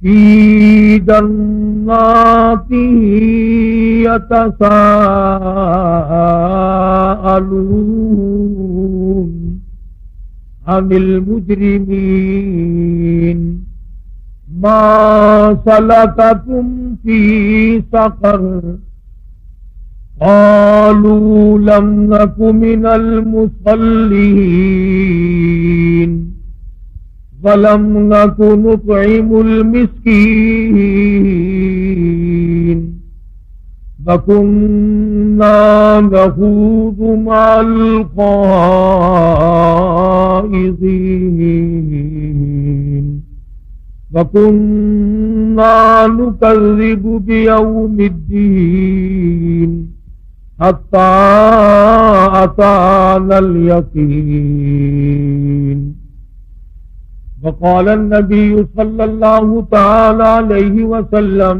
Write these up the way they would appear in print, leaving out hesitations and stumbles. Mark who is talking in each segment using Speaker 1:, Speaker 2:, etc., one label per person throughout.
Speaker 1: فی جنات یتساءلون عن المجرمین ما سلککم فی سقر قالوا لم نك من المصلين ولم نك نطعم المسكين وكنا نخوض مع الخائضين وكنا نكذب بيوم الدين حتى أتانا اليقين وقال النبي صلى الله تعالى عليه وسلم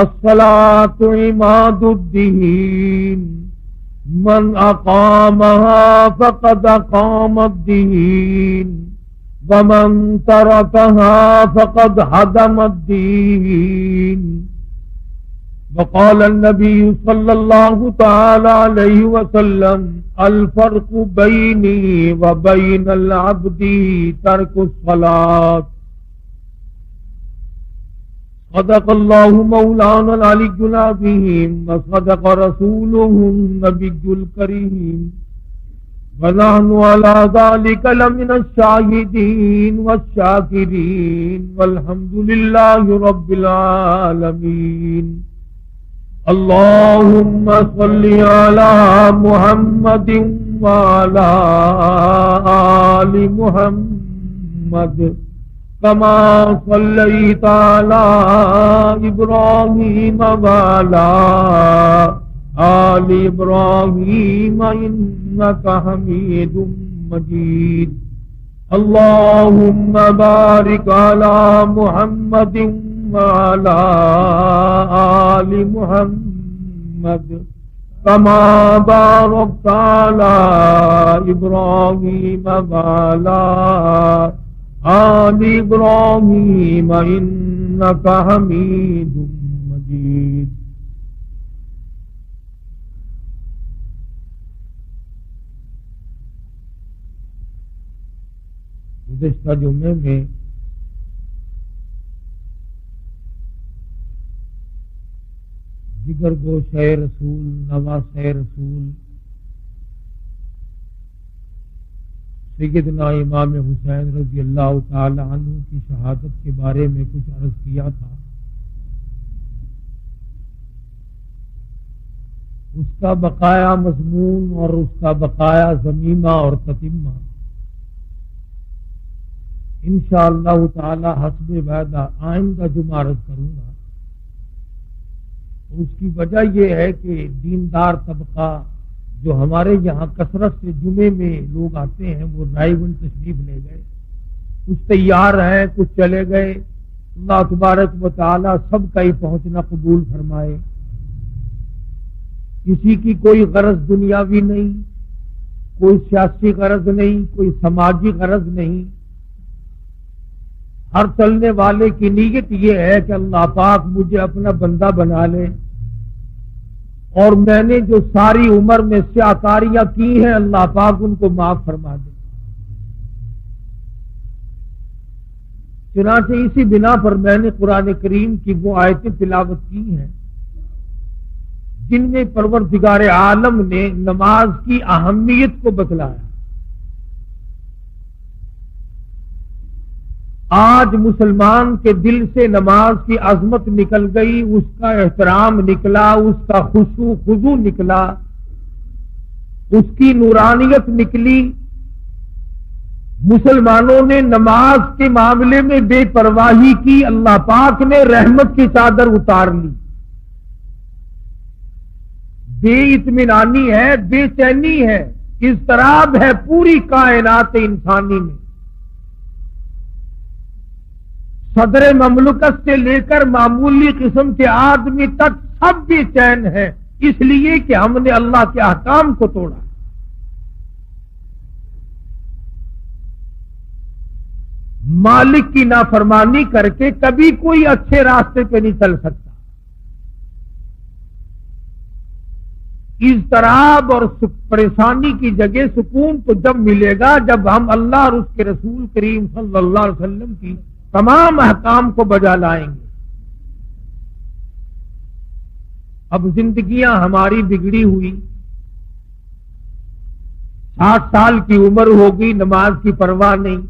Speaker 1: الصلاة عماد الدين من أقامها فقد أقام الدين ومن تركها فقد هدم الدين وقال النبي صلى الله تعالى عليه وسلم الفرق بيني وبين العبد ترك الصلاة صدق الله مولانا العلي العظيم وصدق رسوله النبي الكريم ونحن على ذلك لمن الشاهدين والشاكرين والحمد لله رب العالمين اللهم صل على محمد وعلى آل محمد كما صليت على إبراهيم وعلى آل إبراهيم إنك حميد مجيد اللهم بارك على محمد وعلى آل محمد كما باركت على إبراهيم وعلى آل إبراهيم إنك حميد مجيد گزشتہ جمعے میں جگر گوشہ رسول نواسہ رسول سیدنا امام حسین رضی اللہ تعالی عنہ کی شہادت کے بارے میں کچھ عرض کیا تھا. اس کا بقایا مضمون اور اس کا بقایا ضمیمہ اور تتمہ انشاءاللہ تعالی حسب وعدہ آئندہ جمعہ عرض کروں گا. اس کی وجہ یہ ہے کہ دیندار طبقہ جو ہمارے یہاں کثرت سے جمعے میں لوگ آتے ہیں وہ رائیون تشریف لے گئے, کچھ تیار ہیں کچھ چلے گئے. اللہ تبارک و تعالی سب کا ہی پہنچنا قبول فرمائے. کسی کی کوئی غرض دنیاوی نہیں, کوئی سیاسی غرض نہیں, کوئی سماجی غرض نہیں. ہر چلنے والے کی نیت یہ ہے کہ اللہ پاک مجھے اپنا بندہ بنا لے اور میں نے جو ساری عمر میں سیاکاریاں کی ہیں اللہ پاک ان کو معاف فرما دے. چنانچہ اسی بنا پر میں نے قرآن کریم کی وہ آیتیں تلاوت کی ہیں جن میں پروردگار عالم نے نماز کی اہمیت کو بتلایا. آج مسلمان کے دل سے نماز کی عظمت نکل گئی, اس کا احترام نکلا, اس کا خشوع خضوع نکلا, اس کی نورانیت نکلی. مسلمانوں نے نماز کے معاملے میں بے پرواہی کی, اللہ پاک نے رحمت کی چادر اتار لی. بے اطمینانی ہے, بے چینی ہے, اضطراب ہے پوری کائنات انسانی میں. صدر مملکت سے لے کر معمولی قسم کے آدمی تک سب بے چین ہے, اس لیے کہ ہم نے اللہ کے احکام کو توڑا. مالک کی نافرمانی کر کے کبھی کوئی اچھے راستے پہ نہیں چل سکتا۔ اضطراب اور پریشانی کی جگہ سکون تو جب ملے گا جب ہم اللہ اور اس کے رسول کریم صلی اللہ علیہ وسلم کی تمام احکام کو بجا لائیں گے۔ اب زندگیاں ہماری بگڑی ہوئی، 60 سال کی عمر ہوگی، نماز کی پرواہ نہیں،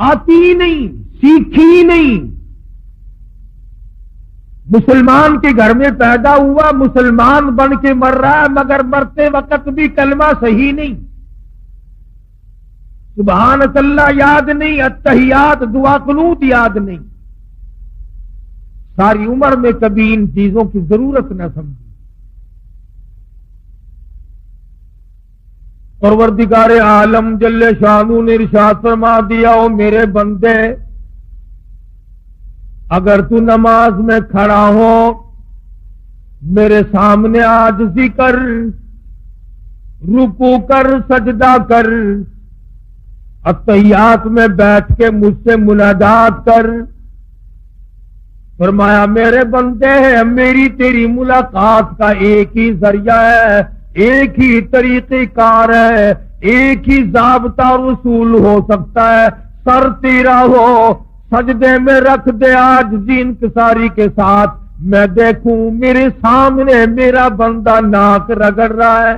Speaker 1: آتی ہی نہیں، سیکھی ہی نہیں۔ مسلمان کے گھر میں پیدا ہوا، مسلمان بن کے مر رہا ہے، مگر مرتے وقت بھی کلمہ صحیح نہیں، سبحانک اللہ یاد نہیں، التحیات دعا قنوت یاد نہیں، ساری عمر میں کبھی ان چیزوں کی ضرورت نہ سمجھی۔ پروردگار عالم جل شانہ نے ارشاد فرما دیا، او میرے بندے اگر تو نماز میں کھڑا ہو میرے سامنے عاجزی کر، رکوع کر، سجدہ کر، التحیات میں بیٹھ کے مجھ سے مناجات کر۔ فرمایا میرے بندے میری تیری ملاقات کا ایک ہی ذریعہ ہے، ایک ہی طریقہ کار ہے، ایک ہی ضابطہ رسول ہو سکتا ہے، سر تیرا ہو، سجدے میں رکھ دے عاجزی انکساری کے ساتھ، میں دیکھوں میرے سامنے میرا بندہ ناک رگڑ رہا ہے۔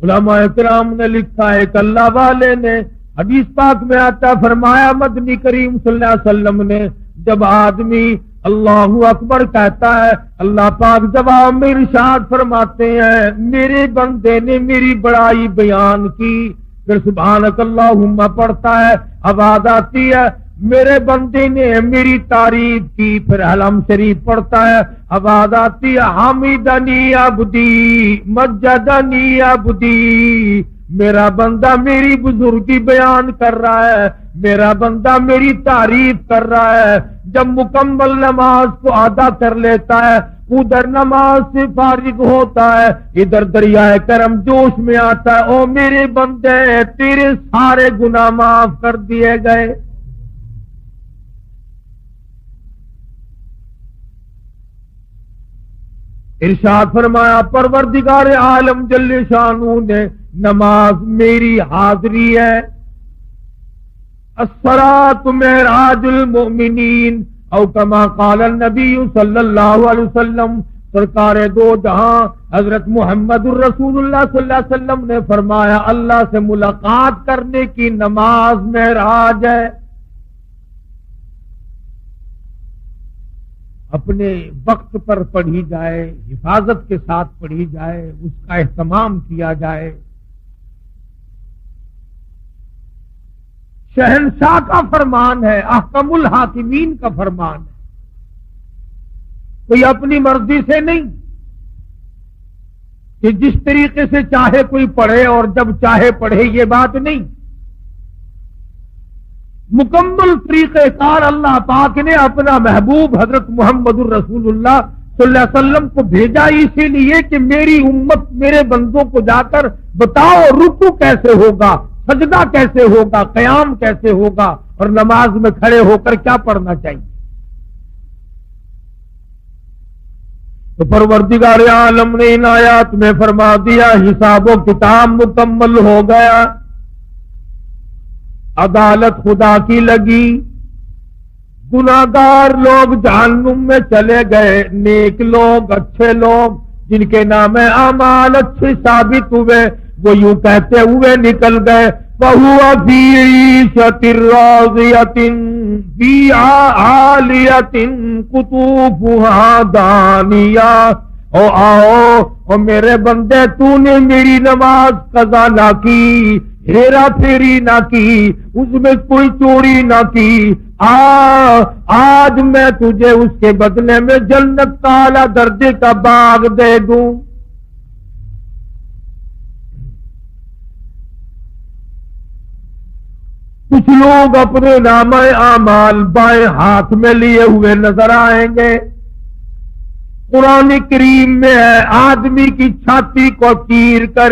Speaker 1: علماء کرام نے لکھا ہے کہ اللہ والے نے حدیث پاک میں آتا فرمایا، مدنی کریم صلی اللہ علیہ وسلم نے جب آدمی اللہ اکبر کہتا ہے، اللہ پاک جواب میں ارشاد فرماتے ہیں میرے بندے نے میری بڑائی بیان کی، پھر سبحانک اللہم پڑھتا ہے، آواز آتی ہے میرے بندے نے میری تعریف کی، پھر حلم شریف پڑھتا ہے، آواز آتی ہے حمیدنی عبدی مجدنی عبدی، میرا بندہ میری بزرگی بیان کر رہا ہے، میرا بندہ میری تعریف کر رہا ہے۔ جب مکمل نماز کو ادا کر لیتا ہے، ادھر نماز سے فارغ ہوتا ہے، ادھر دریائے کرم جوش میں آتا ہے، او میرے بندے تیرے سارے گناہ معاف کر دیے گئے۔ ارشاد فرمایا پروردگار عالم جل شانہ نے نماز میری حاضری ہے، الصلاۃ معراج المؤمنین، او کما قال النبی صلی اللہ علیہ وسلم، سرکار دو جہاں حضرت محمد الرسول اللہ صلی اللہ علیہ وسلم نے فرمایا اللہ سے ملاقات کرنے کی نماز معراج ہے۔ اپنے وقت پر پڑھی جائے، حفاظت کے ساتھ پڑھی جائے، اس کا اہتمام کیا جائے۔ شہنشاہ کا فرمان ہے، احکم الحاکمین کا فرمان ہے، کوئی اپنی مرضی سے نہیں کہ جس طریقے سے چاہے کوئی پڑھے اور جب چاہے پڑھے، یہ بات نہیں۔ مکمل طریقہ کار اللہ پاک نے اپنا محبوب حضرت محمد الرسول اللہ صلی اللہ علیہ وسلم کو بھیجا اسی لیے کہ میری امت میرے بندوں کو جا کر بتاؤ رکوع کیسے ہوگا، سجدہ کیسے ہوگا، قیام کیسے ہوگا، اور نماز میں کھڑے ہو کر کیا پڑھنا چاہیے۔ تو پروردگار عالم نے ان آیات میں فرما دیا حساب و کتاب مکمل ہو گیا، عدالت خدا کی لگی، گناہگار لوگ جہنم میں چلے گئے، نیک لوگ اچھے لوگ جن کے نام اعمال اچھے ثابت ہوئے وہ یوں کہتے ہوئے نکل گئے، وَهُوَ فِي عِيشَةٍ رَاضِيَةٍ فِي عَالِيَةٍ قُطُوفُهَا دَانِيَةٌ۔ او آؤ میرے بندے، تو نے میری نماز قضا نہ کی، ہیرا پھیری نہ کی، اس میں کوئی چوری نہ کی، آج میں تجھے اس کے بدلے میں جنت کا اعلیٰ درجے کا باغ دے دوں۔ کچھ لوگ اپنے نامہ اعمال بائیں ہاتھ میں لیے ہوئے نظر آئیں گے۔ قرآن کریم میں ہے آدمی کی چھاتی کو چیر کر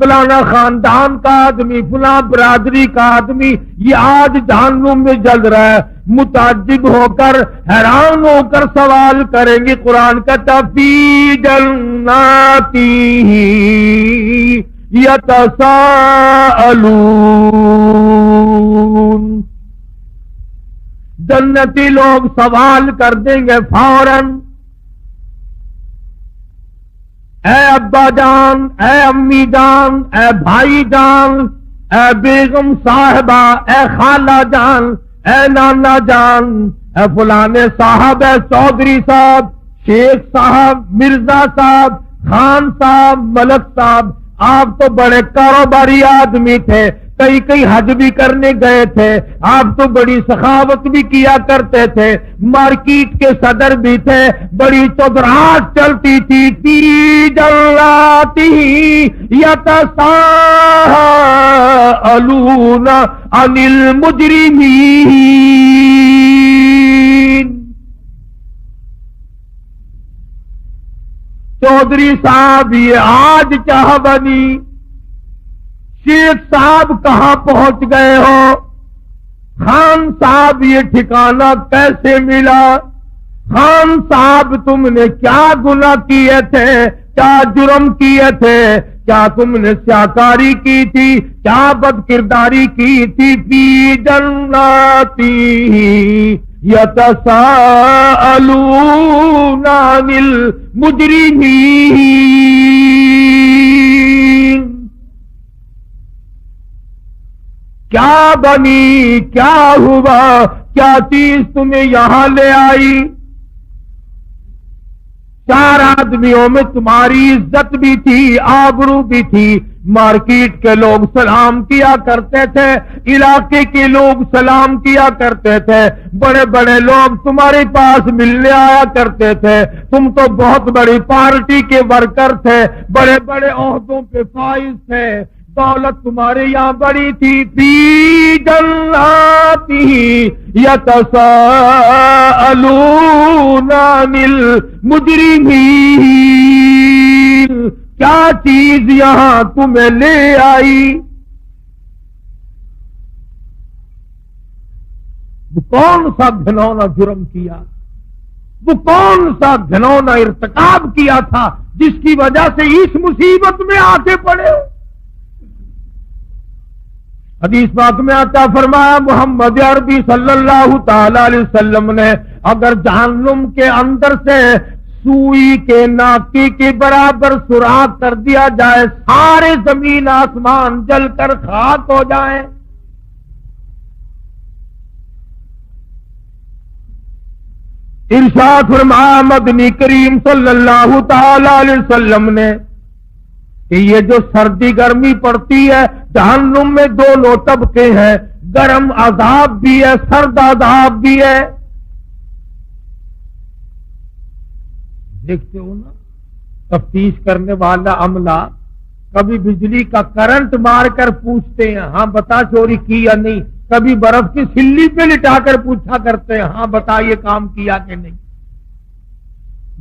Speaker 1: فلانا خاندان کا آدمی، فلاں برادری کا آدمی یہ آج جہنم میں جل رہا ہے، متعجب ہو کر حیران ہو کر سوال کریں گے۔ قرآن کہتا فی جناتی یتساءلون، جنتی لوگ سوال کر دیں گے فوراً، اے ابا جان، اے امی جان، اے بھائی جان، اے بیگم صاحبہ، اے خالہ جان، اے نانا جان، اے فلانے صاحب، اے چودھری صاحب، شیخ صاحب، مرزا صاحب، خان صاحب، ملک صاحب، آپ تو بڑے کاروباری آدمی تھے، کئی کئی حج بھی کرنے گئے تھے، آپ تو بڑی سخاوت بھی کیا کرتے تھے، مارکیٹ کے صدر بھی تھے، بڑی چودراہٹ چلتی تھی، فی جناتی یتساءلون عن المجرمین۔ چودھری صاحب یہ آج کیا بنی، شیخ صاحب کہاں پہنچ گئے ہو، خان صاحب یہ ٹھکانہ کیسے ملا، خان صاحب تم نے کیا گناہ کیے تھے، کیا جرم کیے تھے، کیا تم نے سیاکاری کی تھی، کیا بد کرداری کی تھی، فی جناتی یتساءلون عن المجرمین۔ کیا بنی، کیا ہوا، کیا چیز تمہیں یہاں لے آئی؟ چار آدمیوں میں تمہاری عزت بھی تھی، آبرو بھی تھی، مارکیٹ کے لوگ سلام کیا کرتے تھے، علاقے کے لوگ سلام کیا کرتے تھے، بڑے بڑے لوگ تمہارے پاس ملنے آیا کرتے تھے، تم تو بہت بڑی پارٹی کے ورکر تھے، بڑے بڑے عہدوں پہ فائز تھے، دولت تمہارے یہاں بڑی تھی، فی جناتی یتساءلون عن المجرمین۔ کیا چیز یہاں تمہیں لے آئی؟ وہ کون سا گھنونا جرم کیا، وہ کون سا گھنونا ارتکاب کیا تھا جس کی وجہ سے اس مصیبت میں آتے پڑے ہو؟ حدیث پاک میں آتا فرمایا محمد عربی صلی اللہ تعالی علیہ وسلم نے اگر جہنم کے اندر سے سوئی کے ناکی کے برابر سوراخ کر دیا جائے، سارے زمین آسمان جل کر خاک ہو جائیں، ارشاد فرمایا مدنی کریم صلی اللہ تعالی علیہ وسلم نے کہ یہ جو سردی گرمی پڑتی ہے، جہنم میں دونوں طبقے ہیں، گرم عذاب بھی ہے، سرد عذاب بھی ہے۔ دیکھتے ہو نا تفتیش کرنے والا عملہ کبھی بجلی کا کرنٹ مار کر پوچھتے ہیں ہاں بتا چوری کی یا نہیں، کبھی برف کی سلی پہ لٹا کر پوچھا کرتے ہیں ہاں بتا یہ کام کیا کہ نہیں۔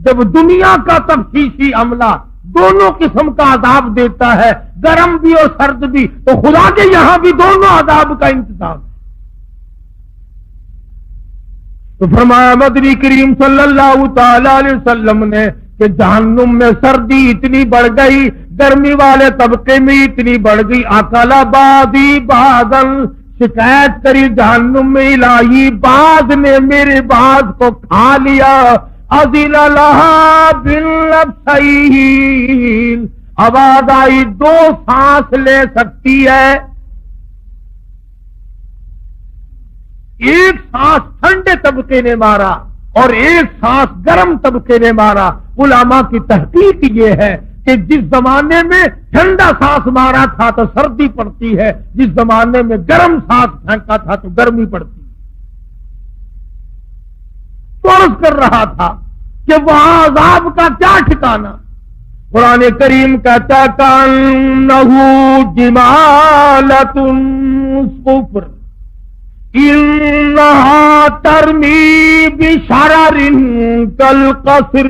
Speaker 1: جب دنیا کا تفتیشی عملہ دونوں قسم کا عذاب دیتا ہے، گرم بھی اور سرد بھی، تو خدا کے یہاں بھی دونوں عذاب کا انتظام ہے۔ تو فرمایا مدنی کریم صلی اللہ تعالی علیہ وسلم نے کہ جہنم میں سردی اتنی بڑھ گئی، گرمی والے طبقے میں اتنی بڑھ گئی، اکلا بادی بادل شکایت کری جہنم میں الہی باز نے میرے باز کو کھا لیا، اذن لہا باللبسین، آواز آئی دو سانس لے سکتی ہے، ایک سانس ٹھنڈے طبقے نے مارا اور ایک سانس گرم طبقے نے مارا۔ علماء کی تحقیق یہ ہے کہ جس زمانے میں ٹھنڈا سانس مارا تھا تو سردی پڑتی ہے، جس زمانے میں گرم سانس پھینکا تھا تو گرمی پڑتی ہے۔ تو عرض کر رہا تھا کہ وہاں عذاب کا کیا ٹھکانا؟ قرآن کریم کہتا کأنہ جمالۃ صفر انہا ترمی بشرر کالقصر،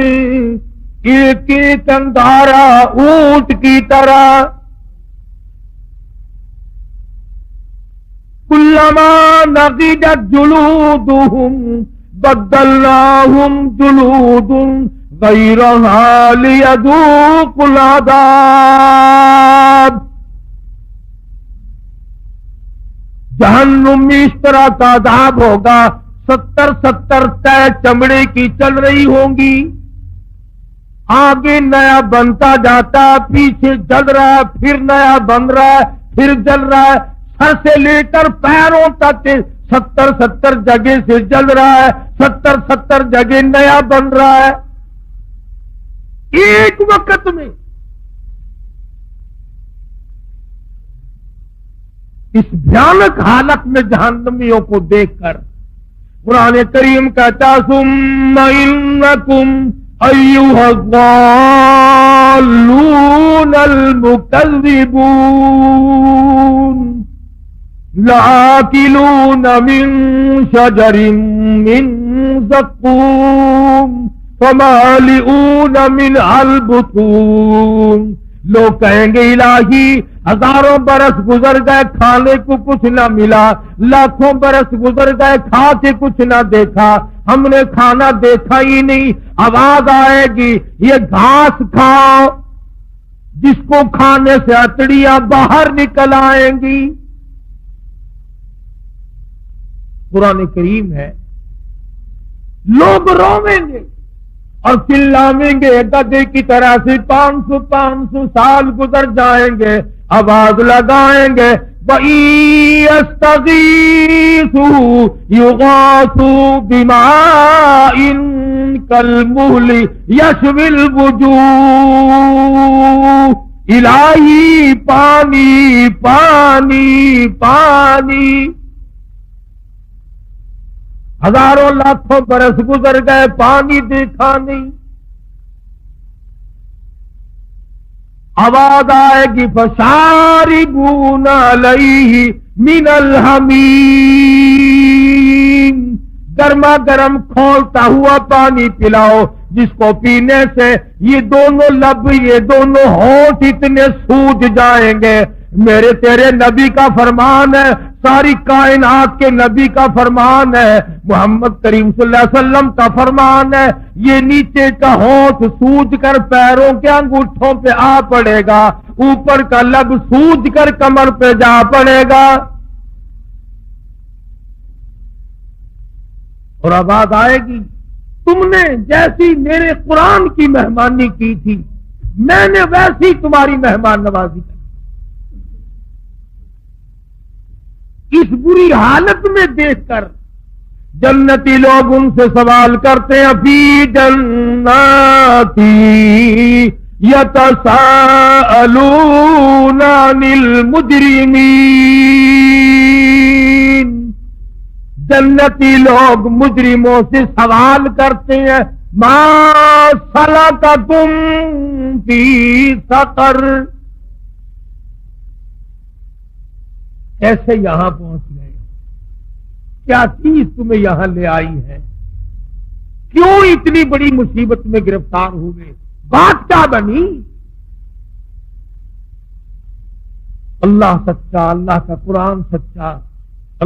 Speaker 1: ایک ایک انگارہ اونٹ کی طرح، کلما نضجت جلودهم بدلناهم جلود غیرها لیذوقوا العذاب. جہنم میں اس طرح کا عذاب ہوگا، 70 طے چمڑے کی چل رہی ہوں گی، آگے نیا بنتا جاتا، پیچھے جل رہا ہے، پھر نیا بن رہا ہے، پھر جل رہا ہے، سر سے لے کر پیروں تک 70 جگہ سے جل رہا ہے، 70 جگہ نیا بن رہا ہے ایک وقت میں. اس بھیانک حالت میں جہنمیوں کو دیکھ کر قرآن کریم کہتا ثم انکم ایھا الضالون المکذبون لآکلون من شجر من زقوم فمالئون منها البطون. لوگ کہیں گے الہی ہزاروں برس گزر گئے کھانے کو کچھ نہ ملا، لاکھوں برس گزر گئے کھا کے کچھ نہ دیکھا، ہم نے کھانا دیکھا ہی نہیں. آواز آئے گی یہ گھاس کھاؤ، جس کو کھانے سے اتڑیاں باہر نکل آئیں گی. قرآن کریم ہے لوگ رویں گے اور چلاویں گے گدے کی طرح سے، 500 سال گزر جائیں گے، آواز لگائیں گے وَإِن يَسْتَغِيثُوا يُغَاثُوا بِمَاءٍ كَالْمُهْلِ يَشْوِي الْوُجُوهَ. الہی پانی پانی پانی. ہزاروں لاکھوں برس گزر گئے پانی دیکھا نہیں. آواز آئے گی فشاربون علیہ من الحمیم. گرما گرم کھولتا ہوا پانی پلاؤ جس کو پینے سے یہ دونوں لب یہ دونوں ہونٹ اتنے سوج جائیں گے. میرے تیرے نبی کا فرمان ہے، ساری کائنات کے نبی کا فرمان ہے، محمد کریم صلی اللہ علیہ وسلم کا فرمان ہے، یہ نیچے کا ہونٹ سوج کر پیروں کے انگوٹھوں پہ آ پڑے گا، اوپر کا لب سوج کر کمر پہ جا پڑے گا. اور آواز آئے گی تم نے جیسی میرے قرآن کی مہمانی کی تھی میں نے ویسی تمہاری مہمان نوازی کی. اس بری حالت میں دیکھ کر جنتی لوگ ان سے سوال کرتے ہیں فی جناتی یتساءلون عن المجرمین. جنتی لوگ مجرموں سے سوال کرتے ہیں ما سلککم فی سقر. کیسے یہاں پہنچ گئے؟ کیا چیز تمہیں یہاں لے آئی ہے؟ کیوں اتنی بڑی مصیبت میں گرفتار ہوئے؟ بات کیا بنی؟ اللہ سچا، اللہ کا قرآن سچا،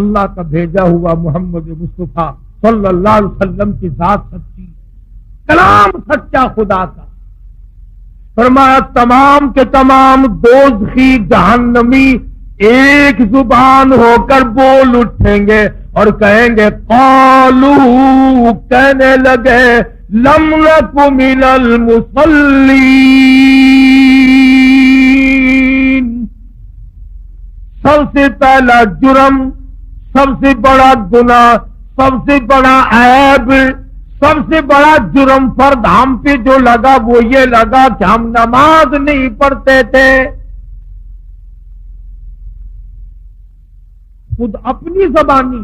Speaker 1: اللہ کا بھیجا ہوا محمد مصطفیٰ صلی اللہ علیہ وسلم کی ذات سچی، کلام سچا خدا کا. فرمایا تمام کے تمام دوزخی جہنمی ایک زبان ہو کر بول اٹھیں گے اور کہیں گے قالو، کہنے لگے لم نک من المصلین. سب سے پہلا جرم، سب سے بڑا گناہ، سب سے بڑا عیب، سب سے بڑا جرم فرد ہم پہ جو لگا وہ یہ لگا کہ ہم نماز نہیں پڑھتے تھے. خود اپنی زبانی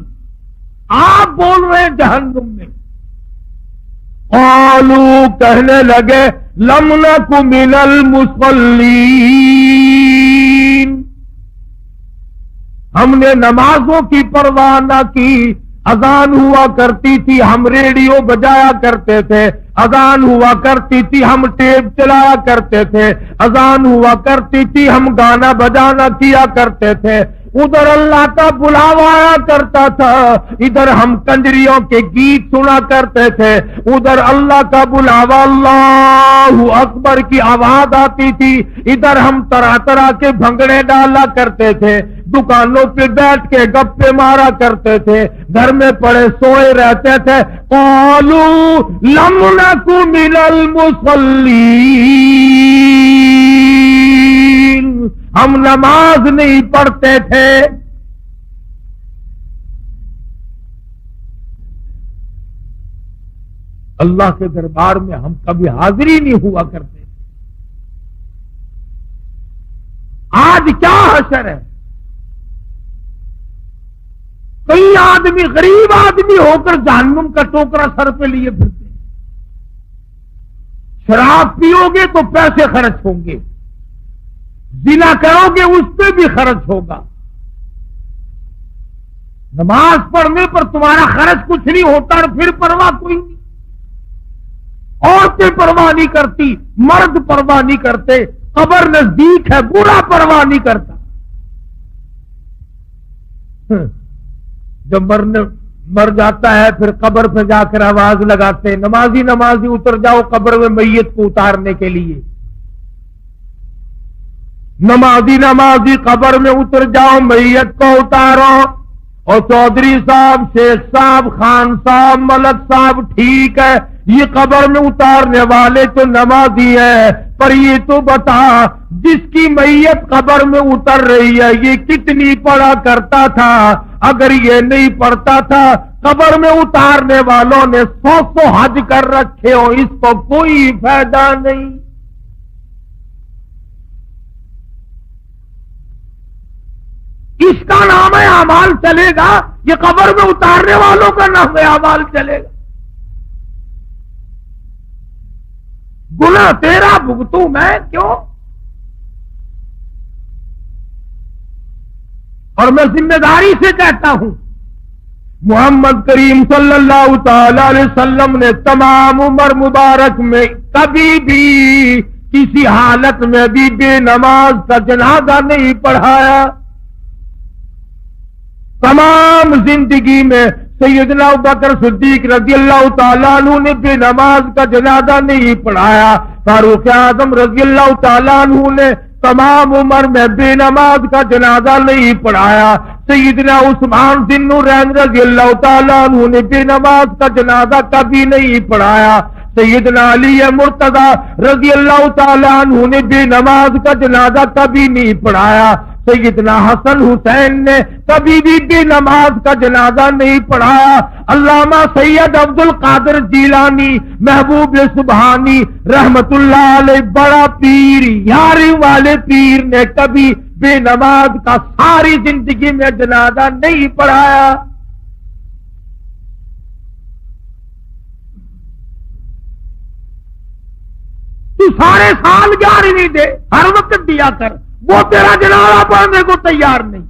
Speaker 1: آپ بول رہے ہیں جہنم میں. قالو، کہنے لگے لم نک من المصلین، ہم نے نمازوں کی پرواہ نہ کی. اذان ہوا کرتی تھی ہم ریڈیو بجایا کرتے تھے، اذان ہوا کرتی تھی ہم ٹیپ چلایا کرتے تھے، اذان ہوا کرتی تھی ہم گانا بجانا کیا کرتے تھے. ادھر اللہ کا بلاوا آیا کرتا تھا، ادھر ہم کنجریوں کے گیت سنا کرتے تھے، ادھر اللہ کا بلاوا اللہ اکبر کی آواز آتی تھی، ادھر ہم طرح طرح کے بھنگڑے ڈالا کرتے تھے، دکانوں پہ بیٹھ کے گپے مارا کرتے تھے، گھر میں پڑے سوئے رہتے تھے۔ قالوا لم نک من المصلین، ہم نماز نہیں پڑھتے تھے۔ اللہ کے دربار میں ہم کبھی حاضری نہیں ہوا کرتے۔ آج کیا حشر ہے، کئی آدمی غریب آدمی ہو کر جہنم کا ٹوکرا سر پہ لیے پھرتے ہیں، شراب پیو گے تو پیسے خرچ ہوں گے، زنا کرو گے اس پہ بھی خرچ ہوگا، نماز پڑھنے پر تمہارا خرچ کچھ نہیں ہوتا اور پھر پرواہ کوئی نہیں، عورتیں پرواہ نہیں کرتی، مرد پرواہ نہیں کرتے، قبر نزدیک ہے بوڑھا پرواہ نہیں کرتا، جب مر جاتا ہے پھر قبر پہ جا کر آواز لگاتے ہیں نمازی نمازی اتر جاؤ قبر میں میت کو اتارنے کے لیے، نمازی نمازی قبر میں اتر جاؤ میت کو اتارو، اور چودھری صاحب، شیخ صاحب، خان صاحب، ملک صاحب ٹھیک ہے یہ قبر میں اتارنے والے تو نمازی ہیں، پر یہ تو بتا جس کی میت قبر میں اتر رہی ہے یہ کتنی پڑھا کرتا تھا، اگر یہ نہیں پڑھتا تھا قبر میں اتارنے والوں نے 100 حج کر رکھے ہو اس کو کوئی فائدہ نہیں۔ اس کا نام اعمال چلے گا، یہ قبر میں اتارنے والوں کا نام اعمال چلے گا۔ گناہ تیرا بھگتوں میں کیوں؟ اور میں ذمہ داری سے کہتا ہوں محمد کریم صلی اللہ تعالی علیہ وسلم نے تمام عمر مبارک میں کبھی بھی کسی حالت میں بھی بے نماز کا جنازہ نہیں پڑھایا، تمام زندگی میں سیدنا ابوبکر صدیق رضی اللہ تعالیٰ عنہ نے بے نماز کا جنازہ نہیں پڑھایا، فاروق اعظم رضی اللہ تعالیٰ عنہ نے تمام عمر میں بے نماز کا جنازہ نہیں پڑھایا، سیدنا عثمان ذی النورین رضی اللہ تعالیٰ عنہ نے بے نماز کا جنازہ کبھی نہیں پڑھایا، سیدنا علی مرتضی رضی اللہ تعالیٰ عنہ نے بے نماز کا جنازہ کبھی نہیں پڑھایا، سیدنا حسن حسین نے کبھی بھی بے نماز کا جنازہ نہیں پڑھایا، علامہ سید عبد القادر جیلانی محبوب سبحانی رحمت اللہ علیہ بڑا پیر یاری والے پیر نے کبھی بے نماز کا ساری زندگی میں جنازہ نہیں پڑھایا۔ تو سارے سال 11ویں دے، ہر وقت دیا کر، وہ تیرا جنازہ پڑھنے کو تیار نہیں۔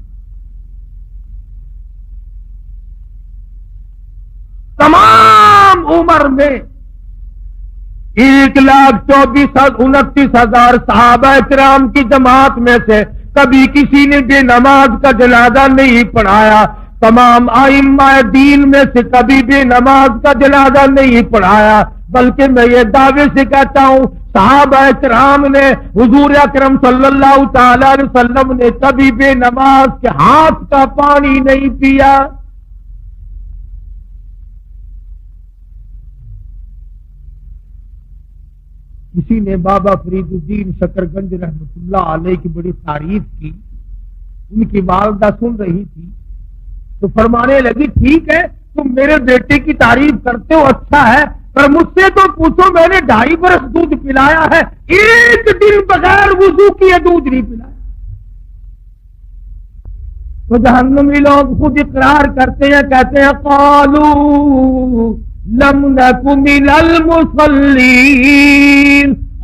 Speaker 1: تمام عمر میں 1,24,29,000 صحابہ کرام کی جماعت میں سے کبھی کسی نے بے نماز کا جنازہ نہیں پڑھایا، تمام ائمہ دین میں سے کبھی بے نماز کا جنازہ نہیں پڑھایا، بلکہ میں یہ دعوے سے کہتا ہوں صحابہ کرام نے حضور اکرم صلی اللہ تعالی علیہ وسلم نے کبھی بے نماز کے ہاتھ کا پانی نہیں پیا۔ کسی نے بابا فرید الدین شکرگنج رحمت اللہ علیہ کی بڑی تعریف کی، ان کی والدہ سن رہی تھی تو فرمانے لگی ٹھیک ہے تم میرے بیٹے کی تعریف کرتے ہو اچھا ہے، پر مجھ سے تو پوچھو میں نے 2.5 برس دودھ پلایا ہے، ایک دن بغیر وضو کیے دودھ نہیں پلایا۔ تو جہنمی لوگ خود اقرار کرتے ہیں، کہتے ہیں قالوا لم نک من المصلین،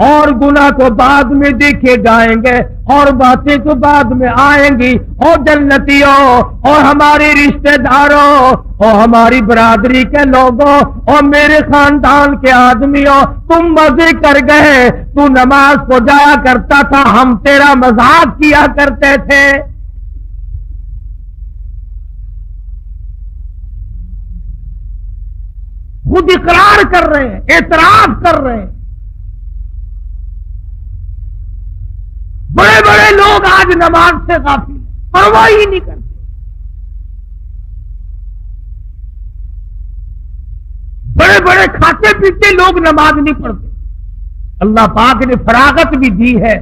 Speaker 1: اور گناہ تو بعد میں دیکھے جائیں گے اور باتیں تو بعد میں آئیں گی، اور جنتیوں اور ہمارے رشتہ داروں اور ہماری برادری کے لوگوں اور میرے خاندان کے آدمیوں تم مزے کر گئے، تو نماز کو جایا کرتا تھا، ہم تیرا مذاق کیا کرتے تھے۔ خود اقرار کر رہے ہیں، اعتراف کر رہے ہیں۔ بڑے بڑے لوگ آج نماز سے غافل ہیں، پرواہ ہی نہیں کرتے۔ بڑے بڑے کھاتے پیتے لوگ نماز نہیں پڑھتے۔ اللہ پاک نے فراغت بھی دی ہے،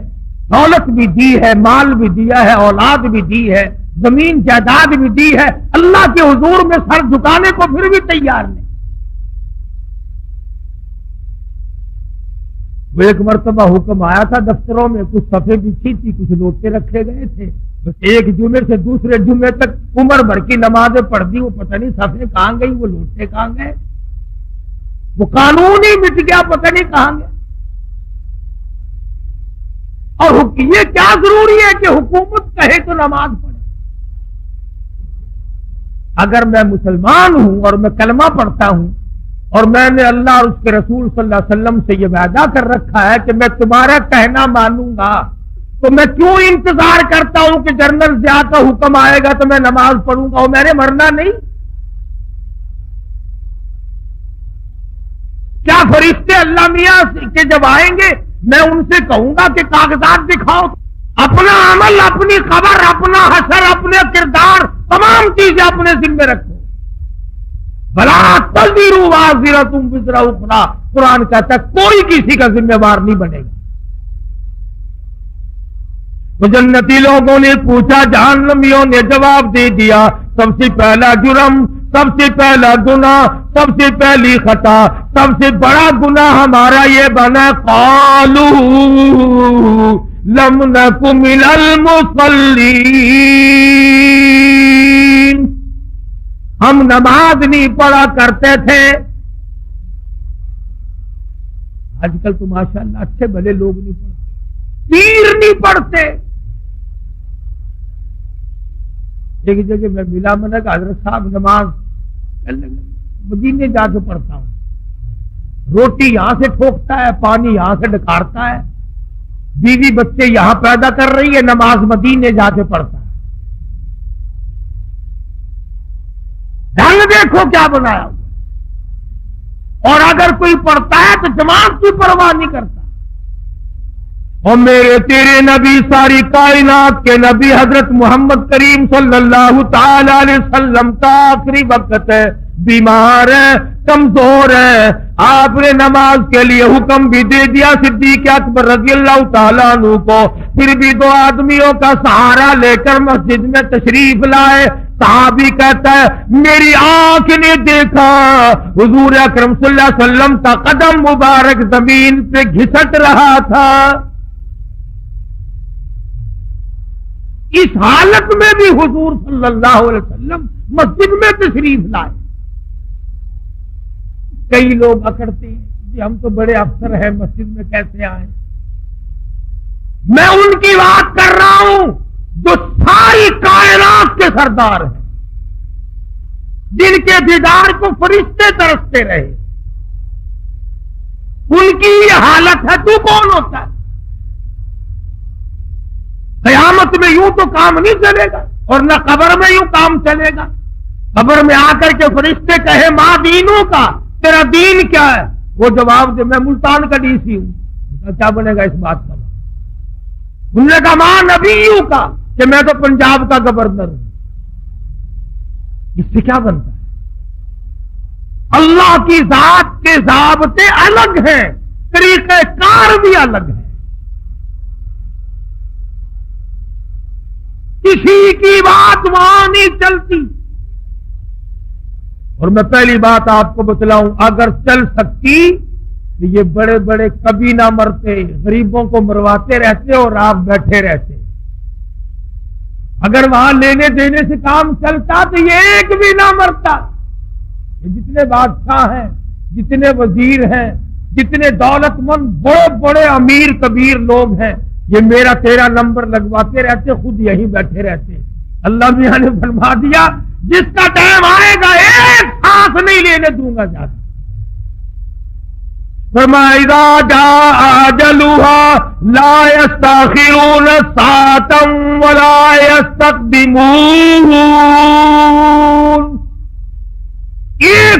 Speaker 1: دولت بھی دی ہے، مال بھی دیا ہے، اولاد بھی دی ہے، زمین جائیداد بھی دی ہے، اللہ کے حضور میں سر جھکانے کو پھر بھی تیار نہیں۔ وہ ایک مرتبہ حکم آیا تھا دفتروں میں، کچھ صفیں بچھی تھی، کچھ لوٹے رکھے گئے تھے، بس ایک جمعے سے دوسرے جمعے تک عمر بھر کی نمازیں پڑھ دی، وہ پتہ نہیں صفیں کہاں گئی، وہ لوٹے کہاں گئے، وہ قانون ہی مٹ گیا، پتہ نہیں کہاں گئے۔ اور یہ کیا ضروری ہے کہ حکومت کہے تو نماز پڑھے؟ اگر میں مسلمان ہوں اور میں کلمہ پڑھتا ہوں اور میں نے اللہ اور اس کے رسول صلی اللہ علیہ وسلم سے یہ وعدہ کر رکھا ہے کہ میں تمہارا کہنا مانوں گا، تو میں کیوں انتظار کرتا ہوں کہ جنرل ضیاء کا حکم آئے گا تو میں نماز پڑھوں گا اور میں نے مرنا نہیں؟ کیا فرشتے اللہ میاں کے جب آئیں گے میں ان سے کہوں گا کہ کاغذات دکھاؤ؟ اپنا عمل، اپنی خبر، اپنا حشر، اپنے کردار، تمام چیزیں اپنے ذمہ رکھو۔ بلا تزر وازرۃ وزر اخری، قرآن کہتا ہے کوئی کسی کا ذمہ وار نہیں بنے گا۔ تو جنتی لوگوں نے پوچھا، جہنمیوں نے جواب دے دیا، سب سے پہلا جرم، سب سے پہلا گناہ، سب سے پہلی خطا، سب سے بڑا گناہ ہمارا یہ بنا، قالوا لم نک من المصلین، ہم نماز نہیں پڑھا کرتے تھے۔ آج کل تو ماشاءاللہ اچھے بھلے لوگ نہیں پڑھتے، پیر نہیں پڑھتے۔ ایک جگہ میں ملا، میں نے کہا حضرت صاحب نماز مدینے جا کے پڑھتا ہوں، روٹی یہاں سے ٹھوکتا ہے، پانی یہاں سے ڈکارتا ہے، بیوی بچے یہاں پیدا کر رہی ہے، نماز مدینے جا کے پڑھتا ہے۔ ڈھنگ دیکھو کیا بنایا ہوا، اور اگر کوئی پڑھتا ہے تو جماعت کی پرواہ نہیں کرتا۔ اور میرے تیرے نبی، ساری کائنات کے نبی حضرت محمد کریم صلی اللہ تعالی علیہ وسلم کا آخری وقت ہے، بیمار ہے، کمزور ہے، آپ نے نماز کے لیے حکم بھی دے دیا صدیق اکبر رضی اللہ تعالیٰ عنہ کو، پھر بھی دو آدمیوں کا سہارا لے کر مسجد میں تشریف لائے۔ صحابی کہتا ہے میری آنکھ نے دیکھا حضور اکرم صلی اللہ علیہ وسلم کا قدم مبارک زمین پہ گھسٹ رہا تھا۔ اس حالت میں بھی حضور صلی اللہ علیہ وسلم مسجد میں تشریف لائے۔ کئی لوگ اکڑتے ہیں کہ ہم تو بڑے افسر ہیں، مسجد میں کیسے آئے؟ میں ان کی بات کر رہا ہوں جو ساری کائنات کے سردار ہیں، جن کے دیدار کو فرشتے ترستے رہے، ان کی یہ حالت ہے، تو کون ہوتا ہے؟ قیامت میں یوں تو کام نہیں چلے گا، اور نہ قبر میں یوں کام چلے گا۔ قبر میں آ کر کے فرشتے کہے ماں دینوں کا، تیرا دین کیا ہے؟ وہ جواب دے میں ملتان کا ڈی سی ہوں، کیا بنے گا اس بات کا؟ انہوں نے کہا ماں نبیوں کا، کہ میں تو پنجاب کا گورنر ہوں، اس سے کیا بنتا ہے؟ اللہ کی ذات کے ضابطے الگ ہیں، طریقہ کار بھی الگ ہے۔ کسی کی بات وہاں نہیں چلتی۔ اور میں پہلی بات آپ کو بتلاؤں، اگر چل سکتی تو یہ بڑے بڑے کبھی نہ مرتے، غریبوں کو مرواتے رہتے اور آپ بیٹھے رہتے۔ اگر وہاں لینے دینے سے کام چلتا تو یہ ایک بھی نہ مرتا۔ یہ جتنے بادشاہ ہیں، جتنے وزیر ہیں، جتنے دولت مند بڑے بڑے امیر کبیر لوگ ہیں، یہ میرا تیرا نمبر لگواتے رہتے، خود یہیں بیٹھے رہتے۔ اللہ میاں نے فرما دیا جس کا ٹائم آئے گا ایک سانس نہیں لینے دوں گا جاتا۔ فرمایا اذا جاء اجلها لا يستاخرون ساعة ولا يستقدمون، ایک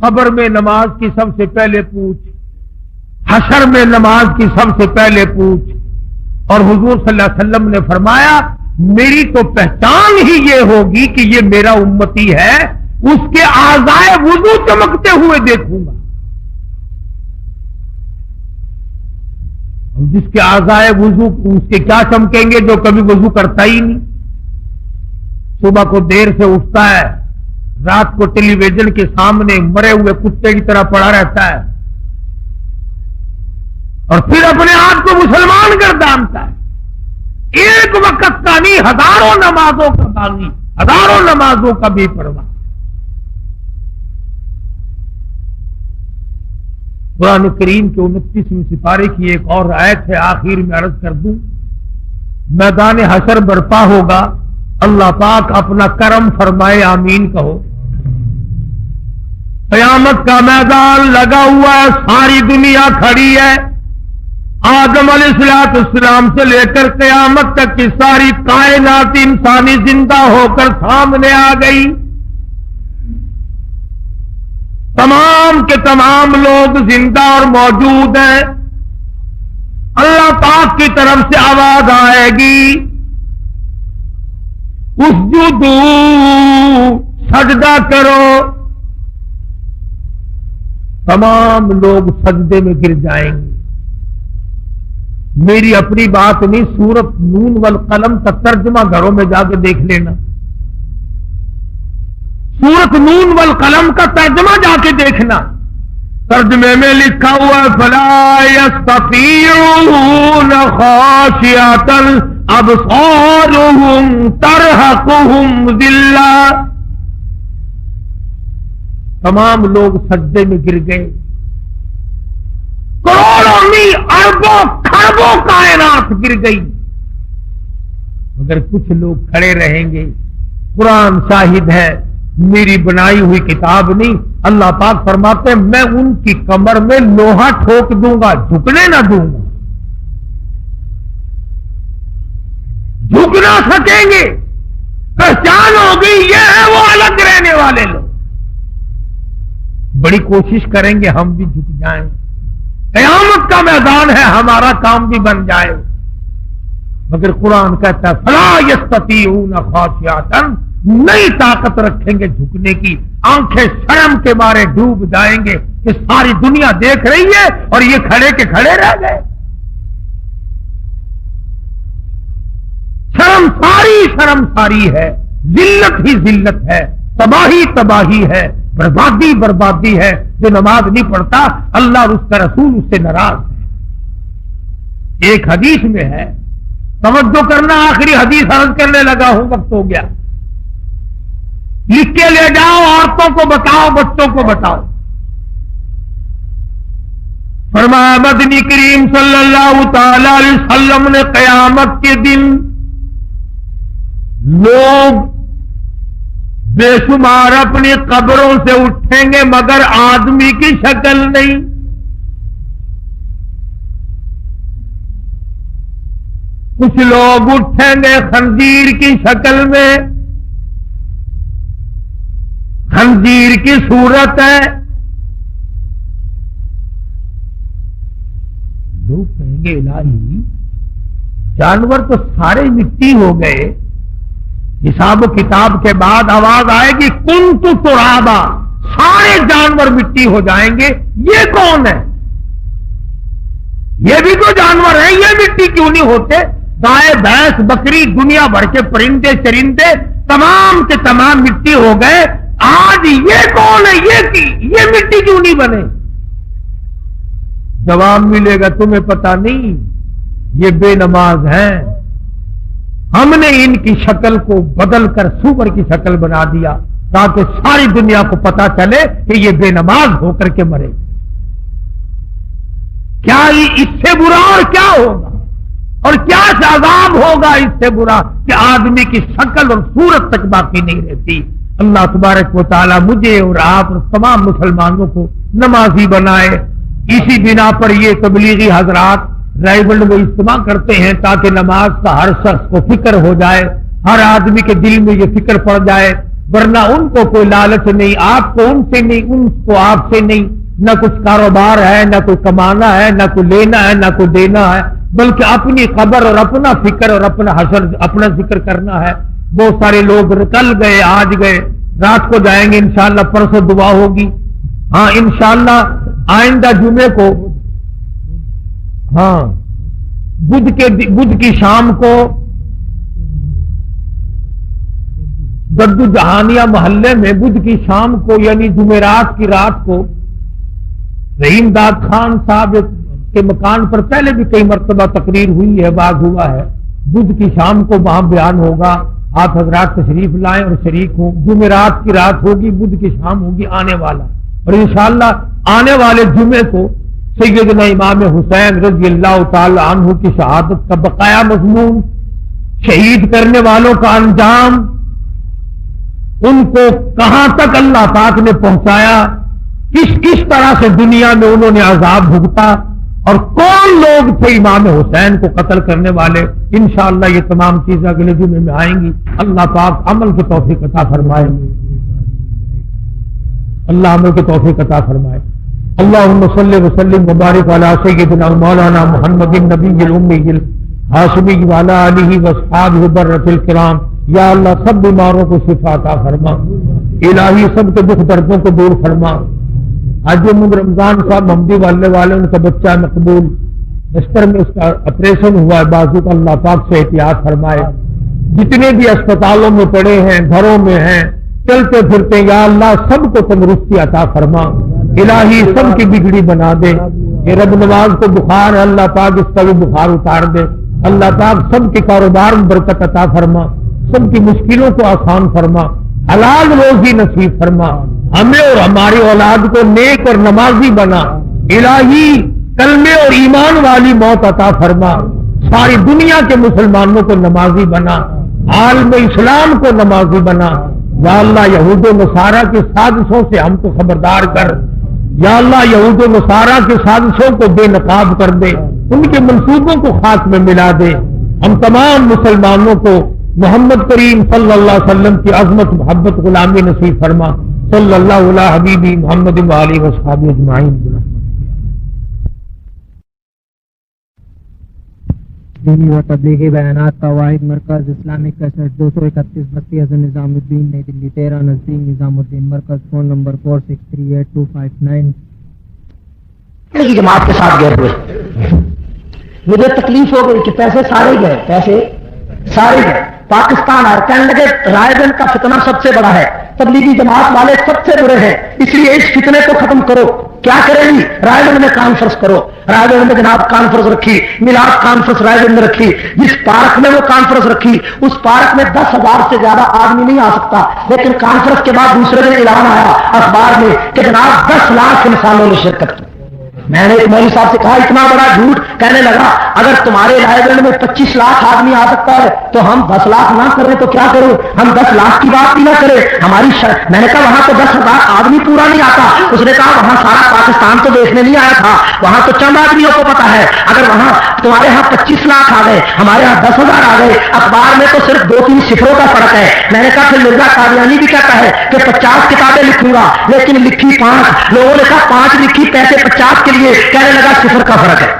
Speaker 1: قبر میں نماز کی سب سے پہلے پوچھ، حشر میں نماز کی سب سے پہلے پوچھ. اور حضور صلی اللہ علیہ وسلم نے فرمایا میری تو پہچان ہی یہ ہوگی کہ یہ میرا امتی ہے، اس کے اعضائے وضو چمکتے ہوئے دیکھوں گا. جس کے اعضائے وضو اس کے کیا چمکیں گے؟ جو کبھی وضو کرتا ہی نہیں، صبح کو دیر سے اٹھتا ہے، رات کو ٹیلی ویژن کے سامنے مرے ہوئے کتے کی طرح پڑا رہتا ہے، اور پھر اپنے آپ کو مسلمان گردانتا ہے. ایک وقت کا نہیں، ہزاروں نمازوں کا باغی، ہزاروں نمازوں کا بے پرواہ. قرآن کریم کے 29ویں سپارے کی ایک اور آیت ہے، آخر میں عرض کر دوں. میدان حشر برپا ہوگا، اللہ پاک اپنا کرم فرمائے، آمین کہو. قیامت کا میدان لگا ہوا ہے، ساری دنیا کھڑی ہے. آدم علیہ السلام سے لے کر قیامت تک کی ساری کائنات انسانی زندہ ہو کر سامنے آ گئی. تمام کے تمام لوگ زندہ اور موجود ہیں. اللہ پاک کی طرف سے آواز آئے گی، اسجدو، سجدہ کرو. تمام لوگ سجدے میں گر جائیں گے. میری اپنی بات نہیں، سورت نون والقلم کا ترجمہ گھروں میں جا کے دیکھ لینا. سورت نون والقلم کا ترجمہ جا کے دیکھنا. ترجمے میں لکھا ہوا فلا يستطيعون خاشعة أبصارهم ترهقهم ذلة. تمام لوگ سجدے میں گر گئے. کروڑوں نہیں، اربوں کھربوں کائنات گر گئی، مگر کچھ لوگ کھڑے رہیں گے. قرآن شاہد ہے، میری بنائی ہوئی کتاب نہیں. اللہ پاک فرماتے ہیں میں ان کی کمر میں لوہا ٹھوک دوں گا، جھکنے نہ دوں گا. جھک نہ سکیں گے. پہچان ہو گئی یہ ہے وہ الگ رہنے والے لوگ. بڑی کوشش کریں گے ہم بھی جھک جائیں. قیامت کا میدان ہے، ہمارا کام بھی بن جائے. مگر قرآن کہتا ہے فلا یستطیعون خاشعۃ، نہیں طاقت رکھیں گے جھکنے کی. آنکھیں شرم کے مارے ڈوب جائیں گے کہ ساری دنیا دیکھ رہی ہے اور یہ کھڑے کے کھڑے رہ گئے. شرم ساری ہے، ذلت ہی ذلت ہے، تباہی تباہی ہے، بربادی بربادی ہے. جو نماز نہیں پڑھتا اللہ اور اس کا رسول اس سے ناراض ہے. ایک حدیث میں ہے، توجہ کرنا، آخری حدیث عرض کرنے لگا ہوں، وقت ہو گیا. لکھ کے لے جاؤ، عورتوں کو بتاؤ، بچوں کو بتاؤ. فرمایا مدنی کریم صلی اللہ تعالی علیہ وسلم نے قیامت کے دن لوگ بے شمار اپنی قبروں سے اٹھیں گے مگر آدمی کی شکل نہیں. کچھ لوگ اٹھیں گے خنزیر کی شکل میں، خنزیر کی صورت ہے. لوگ کہیں گے الہی جانور تو سارے مٹی ہو گئے. حساب و کتاب کے بعد آواز آئے گی کنت ترابا، سارے جانور مٹی ہو جائیں گے. یہ کون ہے؟ یہ بھی تو جانور ہیں، یہ مٹی کیوں نہیں ہوتے؟ گائے بھینس بکری دنیا بھر کے پرندے چرندے تمام کے تمام مٹی ہو گئے. آج یہ کون ہے؟ یہ مٹی کیوں نہیں بنے؟ جواب ملے گا تمہیں پتا نہیں، یہ بے نماز ہیں. ہم نے ان کی شکل کو بدل کر سور کی شکل بنا دیا تاکہ ساری دنیا کو پتا چلے کہ یہ بے نماز ہو کر کے مرے. کیا اس سے برا اور کیا ہوگا، اور کیا عذاب ہوگا اس سے برا کہ آدمی کی شکل اور صورت تک باقی نہیں رہتی. اللہ تبارک و تعالی مجھے اور آپ اور تمام مسلمانوں کو نمازی بنائے. اسی بنا پر یہ تبلیغی حضرات رائبلڈ میں اجتماع کرتے ہیں تاکہ نماز کا ہر شخص کو فکر ہو جائے، ہر آدمی کے دل میں یہ فکر پڑ جائے ورنہ ان کو کوئی لالچ نہیں، آپ کو ان سے نہیں، ان کو آپ سے نہیں، نہ کچھ کاروبار ہے، نہ کوئی کمانا ہے، نہ کوئی لینا ہے، نہ کوئی دینا ہے، بلکہ اپنی قبر اور اپنا فکر اور اپنا حشر، اپنا ذکر کرنا ہے۔ بہت سارے لوگ کل گئے، آج گئے، رات کو جائیں گے انشاءاللہ، پرسوں دعا ہوگی، ہاں انشاءاللہ آئندہ جمعے کو، ہاں بدھ کی شام کو گدو جہانیہ محلے میں بدھ کی شام کو یعنی جمعرات کی رات کو رحیم داد خان صاحب کے مکان پر پہلے بھی کئی مرتبہ تقریر ہوئی ہے، باز ہوا ہے، بدھ کی شام کو وہاں بیان ہوگا، آپ حضرات تشریف لائیں اور شریک ہوں۔ جمعرات کی رات ہوگی، بدھ کی شام ہوگی آنے والا، اور انشاءاللہ آنے والے جمعے کو سیدنا امام حسین رضی اللہ تعالی عنہ کی شہادت کا بقایا مضمون، شہید کرنے والوں کا انجام، ان کو کہاں تک اللہ پاک نے پہنچایا، کس طرح سے دنیا میں انہوں نے عذاب بھگتا، اور کون لوگ تھے امام حسین کو قتل کرنے والے، انشاءاللہ یہ تمام چیزیں اگلے جمعے میں آئیں گی۔ اللہ پاک عمل کی توفیق عطا فرمائے، اللہ عمل کی توفیق عطا فرمائے۔ اللہم صلی وسلم وبارک علی سیدنا مولانا محمد النبی الامی الہاشمی وعلی آلہ واصحابہ برۃ الکرام۔ یا اللہ سب بیماروں کو شفا عطا فرما، الہی سب کے دکھ دردوں کو دور فرما۔ آج رمضان صاحب محمدی والے ان کا بچہ مقبول بستر میں اس کا آپریشن ہوا ہے، بازو کا اللہ پاک سے احتیاط فرمائے۔ جتنے بھی اسپتالوں میں پڑے ہیں، گھروں میں ہیں، چلتے پھرتے، یا اللہ سب کو تندرستی عطا فرما، الہی سب کی بگڑی بنا دے۔ یہ رب نواز کو بخار ہے، اللہ پاک اس کا بھی بخار اتار دے، اللہ پاک سب کے کاروبار میں برکت عطا فرما، سب کی مشکلوں کو آسان فرما، حلال روزی نصیب فرما، ہمیں اور ہماری اولاد کو نیک اور نمازی بنا، الہی کلمے اور ایمان والی موت عطا فرما، ساری دنیا کے مسلمانوں کو نمازی بنا، عالم اسلام کو نمازی بنا۔ یا اللہ یہود و نصارہ کی سازشوں سے ہم کو خبردار کر، یا اللہ یہود و نصارہ کی سازشوں کو بے نقاب کر دے، ان کے منصوبوں کو خاک میں ملا دے۔ ہم تمام مسلمانوں کو محمد کریم صلی اللہ علیہ وسلم کی عظمت محبت غلامی نصیب فرما۔ صلی اللہ علیہ حبیبی محمد وآلہ وصحبہ اجمعین۔
Speaker 2: دینی و تبلیغی بیانات کا واحد مرکز اسلامک کیسٹ 231 بستی حضرت نظام الدین نئی دلی 13 نزدیک نظام الدین مرکز، فون نمبر 4638259259۔
Speaker 3: کی جماعت کے ساتھ گئے ہوئے مجھے تکلیف ہو گئی کہ پیسے سارے گئے، پاکستان آئے، کہنے لگے رائے گنج کا فتنہ سب سے بڑا ہے، تبلیغی جماعت والے سب سے برے ہیں، اس لیے اس فتنے کو ختم کرو۔ کیا کریں گی؟ رائے گنج میں کانفرنس کرو۔ رائے گنج میں جناب کانفرنس رکھی، میلاد کانفرنس رائے گنج میں رکھی، جس پارک میں وہ کانفرنس رکھی اس پارک میں 10,000 سے زیادہ آدمی نہیں آ سکتا، لیکن کانفرنس کے بعد دوسرے دن اعلان آیا اخبار میں کہ جناب 10 لاکھ انسانوں نے شرکت کی۔ میں نے ایک مولوی صاحب سے کہا اتنا بڑا جھوٹ، کہنے لگا اگر تمہارے رائے گنج میں 25 لاکھ آدمی آ سکتا ہے تو ہم 10 لاکھ نہ کریں تو کیا کریں؟ ہم 10 لاکھ کی بات بھی نہ کریں، ہماری میں نے کہا وہاں تو 10,000 آدمی پورا نہیں آتا۔ اس نے کہا وہاں سارا پاکستان تو دیکھنے نہیں آیا تھا، وہاں تو چند آدمیوں کو پتا ہے، اگر وہاں تمہارے ہاں 25 لاکھ آ گئے، ہمارے ہاں 10,000 آ گئے، اخبار میں تو صرف 2-3 صفروں کا فرق ہے۔ میں نے کہا پھر مرزا قادیانی بھی کہتا ہے کہ 50 کتابیں لکھوں گا لیکن لکھی 5، لوگوں نے کہا 5 لکھی پیسے 50 کے لیے، کہنے لگا صفر کا فرق ہے۔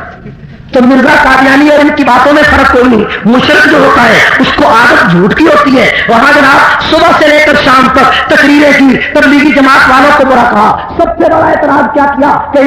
Speaker 3: تو مرزا قادیانی اور ان کی باتوں میں فرق کوئی نہیں، مشرک جو ہوتا ہے اس کو عادت جھوٹ کی ہوتی ہے۔ وہاں جناب صبح سے لے کر شام تک تقریریں کی، تبلیغی جماعت والوں کو برا کہا، سب سے بڑا اعتراض کیا کیا کہ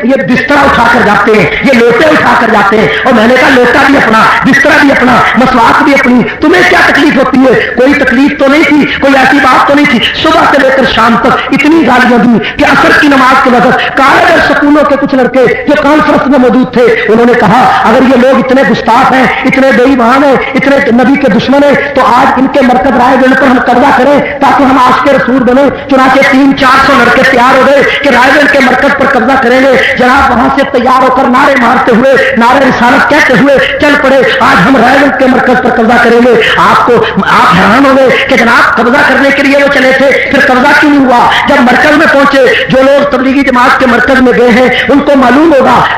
Speaker 3: یہ بستر اٹھا کر جاتے ہیں، یہ لوٹے اٹھا کر جاتے ہیں، اور میں نے کہا لوٹا بھی اپنا، بستر بھی اپنا، مسواک بھی اپنی، تمہیں کیا تکلیف ہوتی ہے؟ کوئی تکلیف تو نہیں تھی، کوئی ایسی بات تو نہیں تھی۔ صبح سے لے کر شام تک اتنی گالیاں دی کہ عصر کی نماز کے وقت کارگر سکولوں کے کچھ لڑکے جو کانفرنس میں موجود تھے انہوں نے کہا اگر یہ لوگ اتنے گستاخ ہیں، اتنے بے ایمان ہیں، اتنے نبی کے دشمن ہیں تو آج ان کے مرکز رائے گنج پر ہم قبضہ کریں تاکہ ہم عاشق رسول بنے۔ چنانچہ 300-400 لڑکے تیار ہو گئے کہ رائے گنج کے مرکز پر قبضہ کریں گے۔ جناب وہاں سے تیار ہو کر نعرے مارتے ہوئے، نعرے رسالت کہتے ہوئے چل پڑے، آج ہم رائے گنج کے مرکز پر قبضہ کریں گے۔ آپ حیران ہو گئے کہ جناب قبضہ کرنے کے لیے وہ چلے تھے، پھر قبضہ کیوں نہیں ہوا؟ جب مرکز میں پہنچے، جو لوگ تبلیغی جماعت کے مرکز میں گئے ہیں ان کو معلوم ہوگا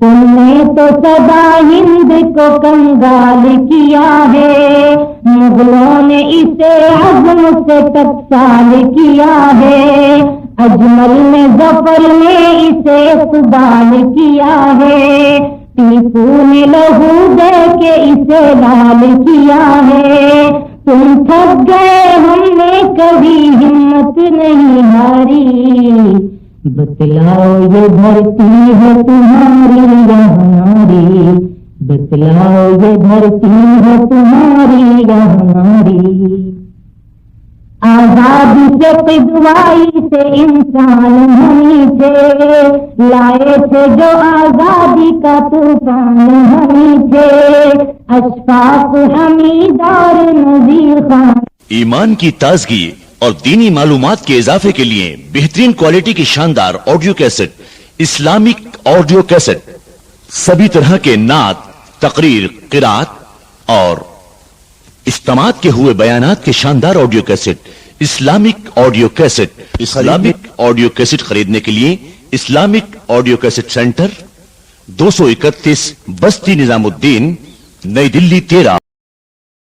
Speaker 4: تم نے تو سدا ہند کو کنگال کیا ہے، مغلوں نے اسے عزم سے ٹکسال کیا ہے، اجمل نے ظفر نے اسے اقبال کیا ہے، ٹیپو نے لہو دے کے اسے لال کیا ہے، تم تھک گئے ہم نے کبھی ہمت نہیں ہاری، بتلاؤ یہ دھرتی ہے تمہاری یا ہماری، بتلاؤ یہ دھرتی ہے تمہاری یا ہماری، آزادی سے قدوائی سے انسان ہمیں تھے، لائے تھے جو آزادی کا طوفان ہمیں تھے، اشفاق حمید اور نذیر خان۔
Speaker 5: ایمان کی تازگی اور دینی معلومات کے اضافے کے لیے بہترین کوالٹی کی شاندار audio cassette, Islamic audio cassette, سبھی طرح کے نعت، تقریر، قرات اور استماعت کے ہوئے بیانات کے شاندار audio cassette, Islamic audio cassette. Islamic audio cassette خریدنے کے لیے اسلامک آڈیو کیسٹ سینٹر 231 بستی نظام الدین، نئی دلی 13